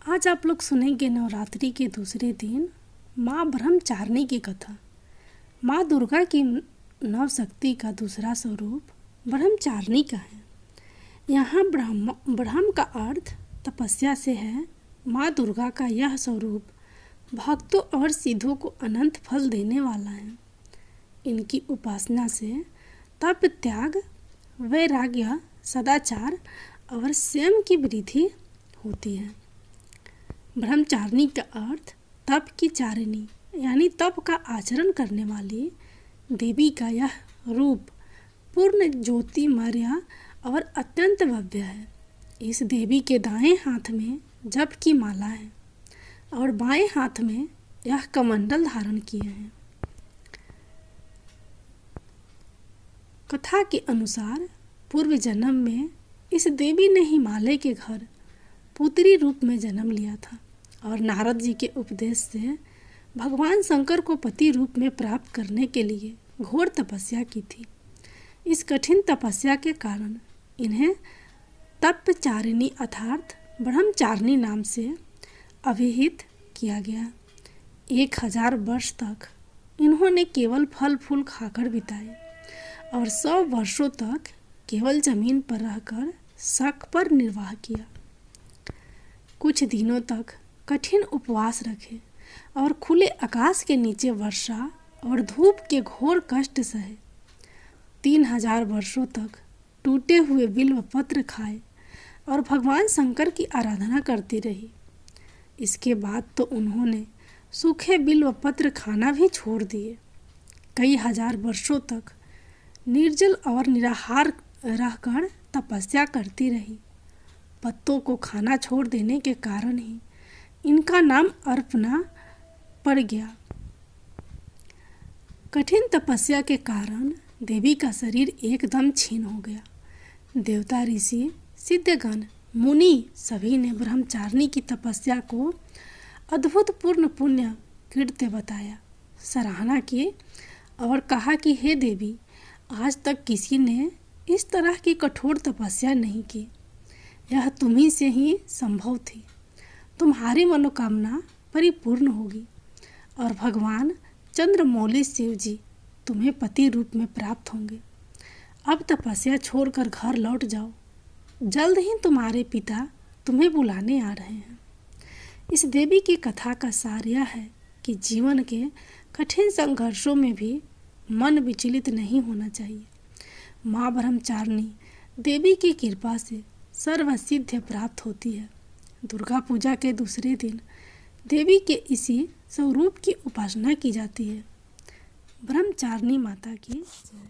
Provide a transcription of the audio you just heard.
आज आप लोग सुनेंगे नवरात्रि के दूसरे दिन माँ ब्रह्मचारिणी की कथा। माँ दुर्गा की नव शक्ति का दूसरा स्वरूप ब्रह्मचारिणी का है। यहाँ ब्रह्म का अर्थ तपस्या से है। माँ दुर्गा का यह स्वरूप भक्तों और सिद्धों को अनंत फल देने वाला है। इनकी उपासना से तप, त्याग, वैराग्य, सदाचार और संयम की वृद्धि होती है। ब्रह्मचारिणी का अर्थ तप की चारिणी यानी तप का आचरण करने वाली देवी का यह रूप पूर्ण ज्योतिमय और अत्यंत भव्य है। इस देवी के दाएं हाथ में जप की माला है और बाएं हाथ में यह कमंडल धारण किए हैं। कथा के अनुसार पूर्व जन्म में इस देवी ने हिमालय के घर पुत्री रूप में जन्म लिया था और नारद जी के उपदेश से भगवान शंकर को पति रूप में प्राप्त करने के लिए घोर तपस्या की थी। इस कठिन तपस्या के कारण इन्हें तपचारिणी अर्थात ब्रह्मचारिणी नाम से अभिहित किया गया। 1000 वर्ष तक इन्होंने केवल फल फूल खाकर बिताए और 100 वर्षों तक केवल जमीन पर रहकर शक पर निर्वाह किया। कुछ दिनों तक कठिन उपवास रखे और खुले आकाश के नीचे वर्षा और धूप के घोर कष्ट सहे। 3000 वर्षों तक टूटे हुए बिल्व पत्र खाए और भगवान शंकर की आराधना करती रही। इसके बाद तो उन्होंने सूखे बिल्व पत्र खाना भी छोड़ दिए। कई हजार वर्षों तक निर्जल और निराहार रहकर तपस्या करती रही। पत्तों को खाना छोड़ देने के कारण ही इनका नाम अर्पणा पड़ गया। कठिन तपस्या के कारण देवी का शरीर एकदम क्षीण हो गया। देवता, ऋषि, सिद्धगण, मुनि सभी ने ब्रह्मचारिणी की तपस्या को अद्भुतपूर्ण पुण्य कृत्य बताया, सराहना की और कहा कि हे देवी, आज तक किसी ने इस तरह की कठोर तपस्या नहीं की। यह तुम्ही से ही संभव थी। तुम्हारी मनोकामना परिपूर्ण होगी और भगवान चंद्रमौली शिव जी तुम्हें पति रूप में प्राप्त होंगे। अब तपस्या छोड़कर घर लौट जाओ। जल्द ही तुम्हारे पिता तुम्हें बुलाने आ रहे हैं। इस देवी की कथा का सार यह है कि जीवन के कठिन संघर्षों में भी मन विचलित नहीं होना चाहिए। माँ ब्रह्मचारिणी देवी की कृपा से सर्वसिद्धि प्राप्त होती है। दुर्गा पूजा के दूसरे दिन देवी के इसी स्वरूप की उपासना की जाती है। ब्रह्मचारिणी माता की जय।